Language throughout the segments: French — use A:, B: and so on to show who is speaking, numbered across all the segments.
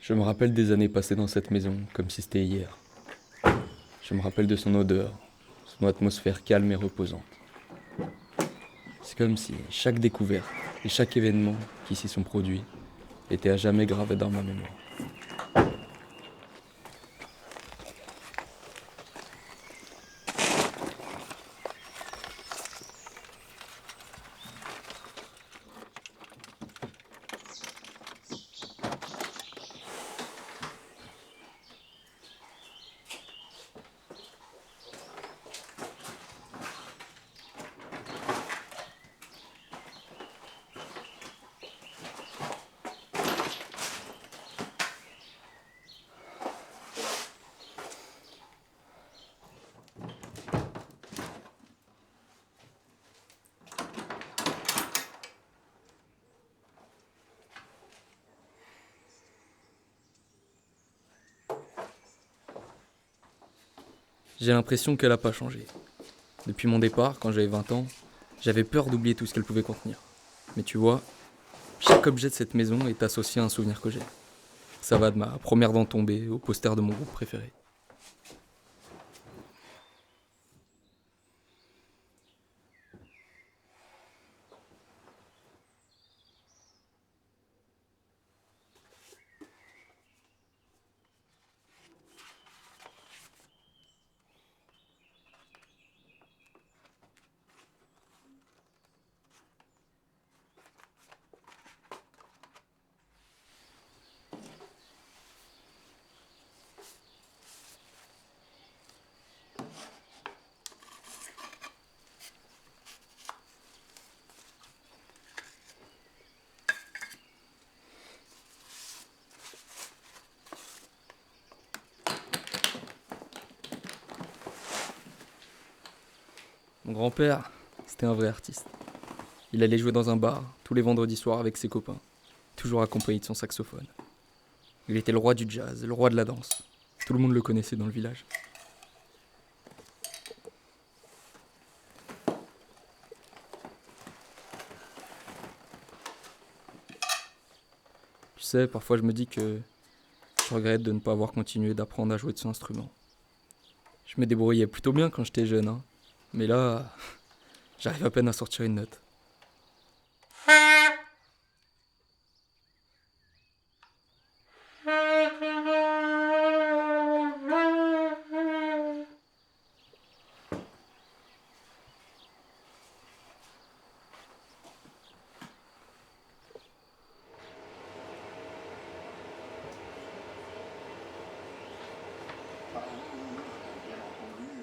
A: Je me rappelle des années passées dans cette maison, comme si c'était hier. Je me rappelle de son odeur, son atmosphère calme et reposante. C'est comme si chaque découverte et chaque événement qui s'y sont produits était à jamais gravé dans ma mémoire. J'ai l'impression qu'elle n'a pas changé. Depuis mon départ, quand j'avais 20 ans, j'avais peur d'oublier tout ce qu'elle pouvait contenir. Mais tu vois, chaque objet de cette maison est associé à un souvenir que j'ai. Ça va de ma première dent tombée au poster de mon groupe préféré. Mon grand-père, c'était un vrai artiste. Il allait jouer dans un bar tous les vendredis soirs avec ses copains, toujours accompagné de son saxophone. Il était le roi du jazz, le roi de la danse. Tout le monde le connaissait dans le village. Tu sais, parfois je me dis que je regrette de ne pas avoir continué d'apprendre à jouer de son instrument. Je me débrouillais plutôt bien quand j'étais jeune, hein. Mais là, j'arrive à peine à sortir une note.
B: Bien entendu,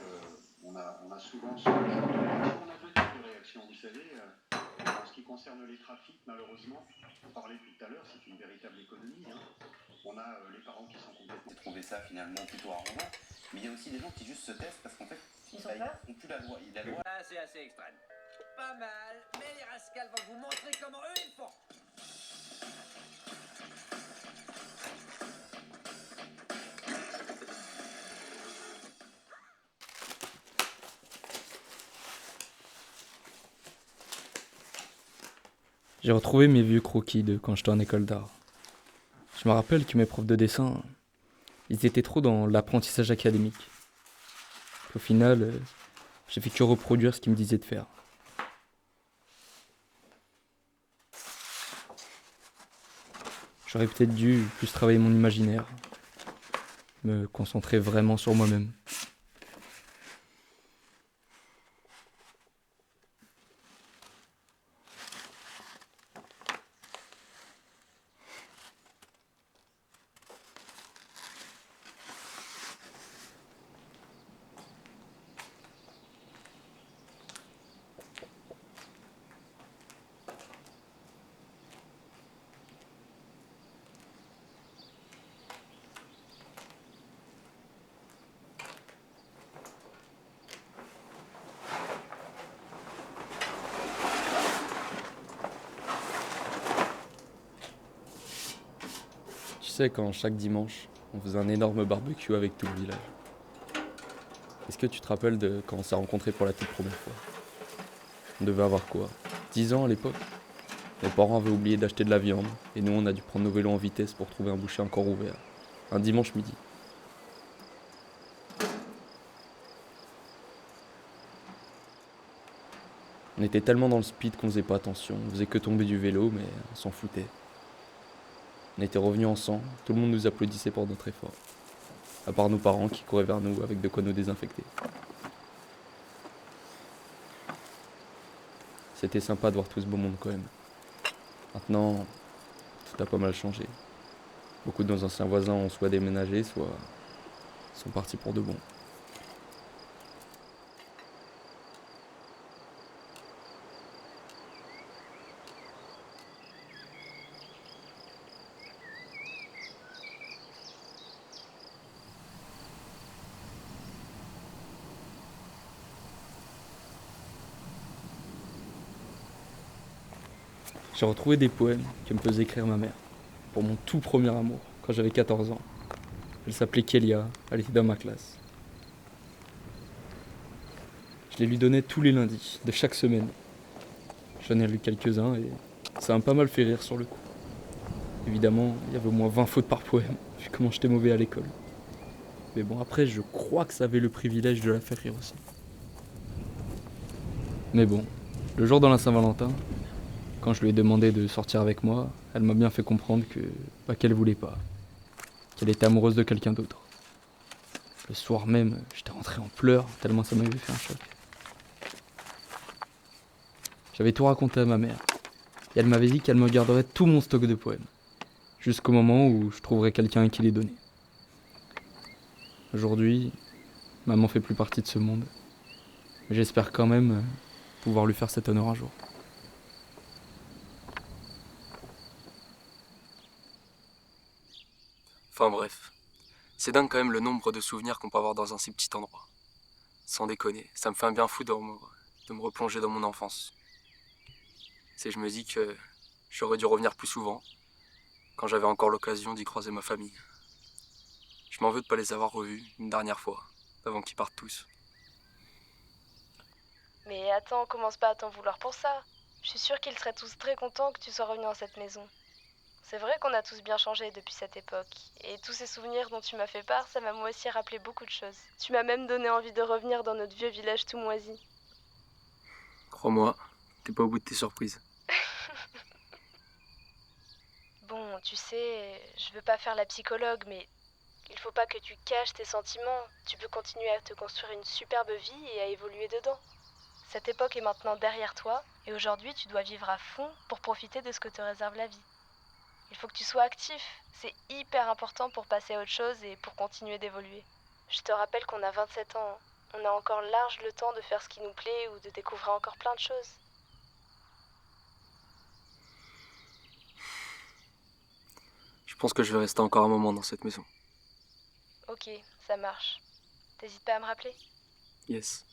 B: on a souvent ce genre de réaction. On a deux types de réactions, vous savez. En ce qui concerne les trafics, malheureusement, on parlait tout à l'heure, c'est une véritable économie, hein. On a les parents qui sont complètement trouvé ça finalement plutôt arrangeant, mais il y a aussi des gens qui juste se testent parce qu'en fait,
C: Ils ont peur.
B: ils n'ont plus la loi. La loi.
D: Ah, c'est assez extrême. Pas mal, mais les rascals vont vous montrer comment eux ils font.
A: J'ai retrouvé mes vieux croquis de quand j'étais en école d'art. Je me rappelle que mes profs de dessin, ils étaient trop dans l'apprentissage académique. Au final, j'ai fait que reproduire ce qu'ils me disaient de faire. J'aurais peut-être dû plus travailler mon imaginaire, me concentrer vraiment sur moi-même. Tu sais, quand chaque dimanche, on faisait un énorme barbecue avec tout le village. Est-ce que tu te rappelles de quand on s'est rencontrés pour la toute première fois? On devait avoir quoi? 10 ans à l'époque? Mes parents avaient oublié d'acheter de la viande, et nous on a dû prendre nos vélos en vitesse pour trouver un boucher encore ouvert. Un dimanche midi. On était tellement dans le speed qu'on faisait pas attention, on faisait que tomber du vélo, mais on s'en foutait. On était revenus ensemble, tout le monde nous applaudissait pour notre effort. À part nos parents qui couraient vers nous avec de quoi nous désinfecter. C'était sympa de voir tout ce beau monde quand même. Maintenant, tout a pas mal changé. Beaucoup de nos anciens voisins ont soit déménagé, soit sont partis pour de bon. J'ai retrouvé des poèmes que me faisait écrire ma mère pour mon tout premier amour, quand j'avais 14 ans. Elle s'appelait Kélia, elle était dans ma classe. Je les lui donnais tous les lundis, de chaque semaine. J'en ai lu quelques-uns et ça m'a pas mal fait rire sur le coup. Évidemment, il y avait au moins 20 fautes par poème, vu comment j'étais mauvais à l'école. Mais bon, après, je crois que ça avait le privilège de la faire rire aussi. Mais bon, le jour de la Saint-Valentin, quand je lui ai demandé de sortir avec moi, elle m'a bien fait comprendre qu'elle voulait pas. Qu'elle était amoureuse de quelqu'un d'autre. Le soir même, j'étais rentré en pleurs, tellement ça m'avait fait un choc. J'avais tout raconté à ma mère, et elle m'avait dit qu'elle me garderait tout mon stock de poèmes, jusqu'au moment où je trouverais quelqu'un qui les donnait. Aujourd'hui, maman fait plus partie de ce monde, mais j'espère quand même pouvoir lui faire cet honneur un jour. Enfin bref, c'est dingue quand même le nombre de souvenirs qu'on peut avoir dans un si petit endroit. Sans déconner, ça me fait un bien fou de me replonger dans mon enfance. C'est je me dis que j'aurais dû revenir plus souvent, quand j'avais encore l'occasion d'y croiser ma famille. Je m'en veux de pas les avoir revus une dernière fois, avant qu'ils partent tous.
C: Mais attends, commence pas à t'en vouloir pour ça. Je suis sûre qu'ils seraient tous très contents que tu sois revenu dans cette maison. C'est vrai qu'on a tous bien changé depuis cette époque. Et tous ces souvenirs dont tu m'as fait part, ça m'a moi aussi rappelé beaucoup de choses. Tu m'as même donné envie de revenir dans notre vieux village tout moisi.
A: Crois-moi, t'es pas au bout de tes surprises.
C: Bon, tu sais, je veux pas faire la psychologue, mais il faut pas que tu caches tes sentiments. Tu peux continuer à te construire une superbe vie et à évoluer dedans. Cette époque est maintenant derrière toi, et aujourd'hui tu dois vivre à fond pour profiter de ce que te réserve la vie. Il faut que tu sois actif, c'est hyper important pour passer à autre chose et pour continuer d'évoluer. Je te rappelle qu'on a 27 ans, on a encore large le temps de faire ce qui nous plaît ou de découvrir encore plein de choses.
A: Je pense que je vais rester encore un moment dans cette maison.
C: Ok, ça marche. T'hésites pas à me rappeler ?
A: Yes.